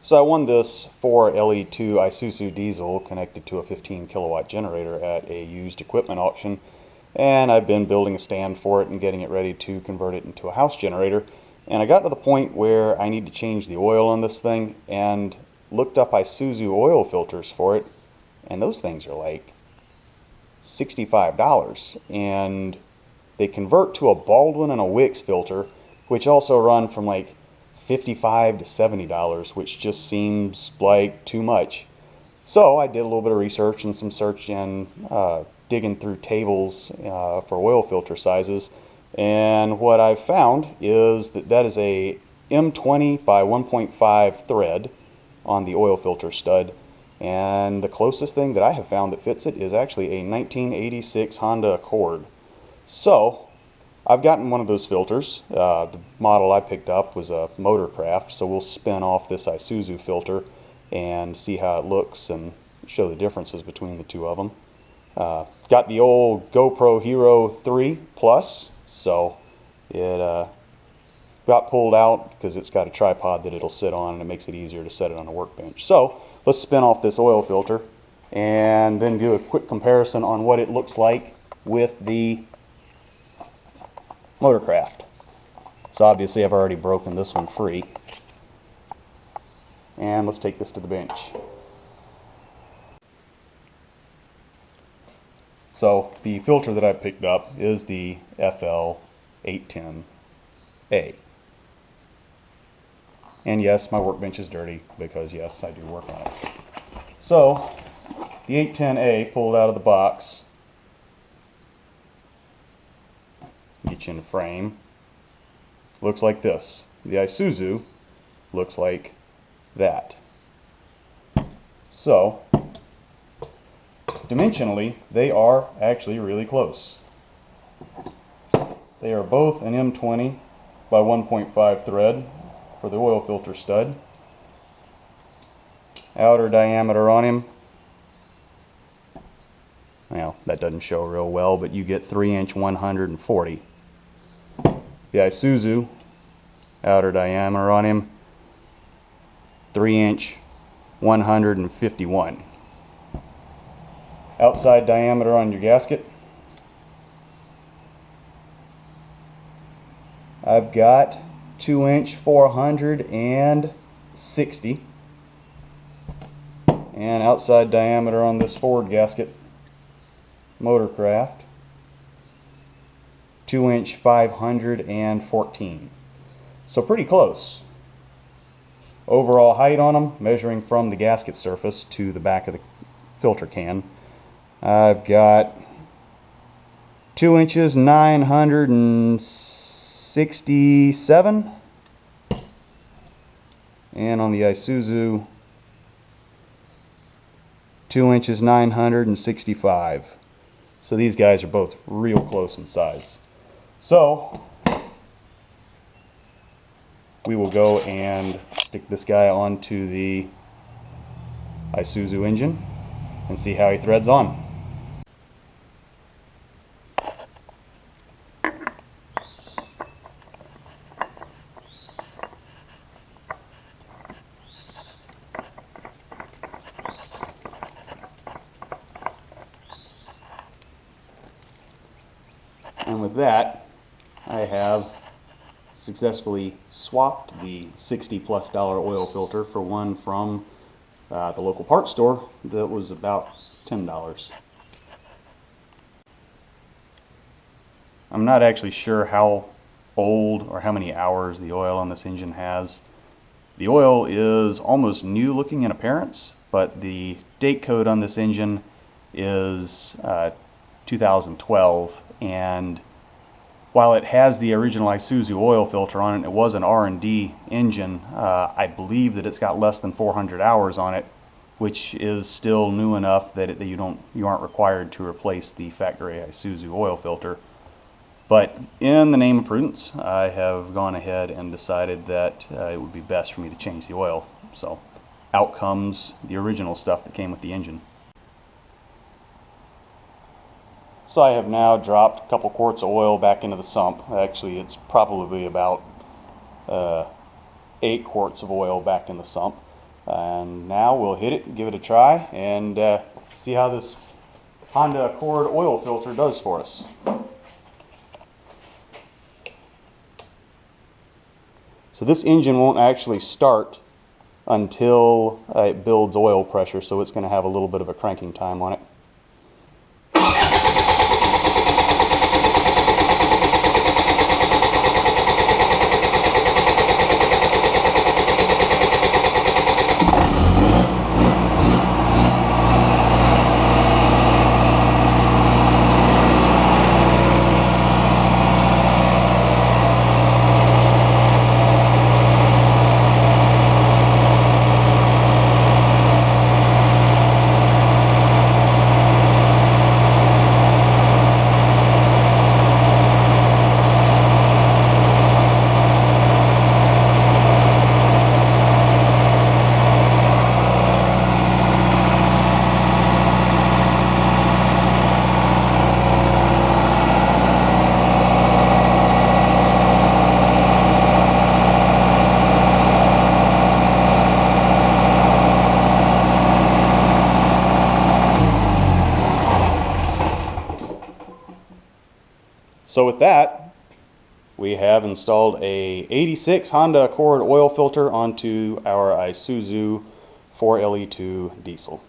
So I won this 4LE2 Isuzu diesel connected to a 15 kilowatt generator at a used equipment auction, and I've been building a stand for it and getting it ready to convert it into a house generator. And I got to the point where I need to change the oil on this thing and looked up Isuzu oil filters for it, and those things are like $65, and they convert to a Baldwin and a Wix filter, which also run from like $55 to $70, which just seems like too much. So I did a little bit of research and some search and digging through tables for oil filter sizes, and what I've found is that is a M20 by 1.5 thread on the oil filter stud, and the closest thing that I have found that fits it is actually a 1986 Honda Accord. So I've gotten one of those filters. The model I picked up was a Motorcraft, so we'll spin off this Isuzu filter and see how it looks and show the differences between the two of them. Got the old GoPro Hero 3 Plus, so it got pulled out because it's got a tripod that it'll sit on, and it makes it easier to set it on a workbench. So let's spin off this oil filter and then do a quick comparison on what it looks like with the Motorcraft. So obviously I've already broken this one free, and let's take this to the bench. So the filter that I picked up is the FL810A, and yes, my workbench is dirty because yes, I do work on it. So the 810A pulled out of the box, get you in the frame, looks like this. The Isuzu looks like that. So dimensionally they are actually really close. They are both an M20 by 1.5 thread for the oil filter stud. Outer diameter on him, well, that doesn't show real well, but you get 3-inch 140. The Isuzu, outer diameter on him, 3-inch 151. Outside diameter on your gasket, I've got 2-inch 460, and outside diameter on this forward gasket, Motorcraft, 2-inch 514. So pretty close. Overall height on them, measuring from the gasket surface to the back of the filter can, I've got 2 inches 967, and on the Isuzu 2 inches 965. So these guys are both real close in size. So we will go and stick this guy onto the Isuzu engine and see how he threads on. And with that, I have successfully swapped the $60+ oil filter for one from the local parts store that was about $10. I'm not actually sure how old or how many hours the oil on this engine has. The oil is almost new looking in appearance, but the date code on this engine is 2012, and while it has the original Isuzu oil filter on it, it was an R&D engine. I believe that it's got less than 400 hours on it, which is still new enough that you aren't required to replace the factory Isuzu oil filter. But in the name of prudence, I have gone ahead and decided that it would be best for me to change the oil. So out comes the original stuff that came with the engine. So I have now dropped a couple quarts of oil back into the sump. Actually, it's probably about 8 quarts of oil back in the sump. And now we'll hit it, give it a try, and see how this Honda Accord oil filter does for us. So this engine won't actually start until it builds oil pressure, so it's going to have a little bit of a cranking time on it. So with that, we have installed a 86 Honda Accord oil filter onto our Isuzu 4LE2 diesel.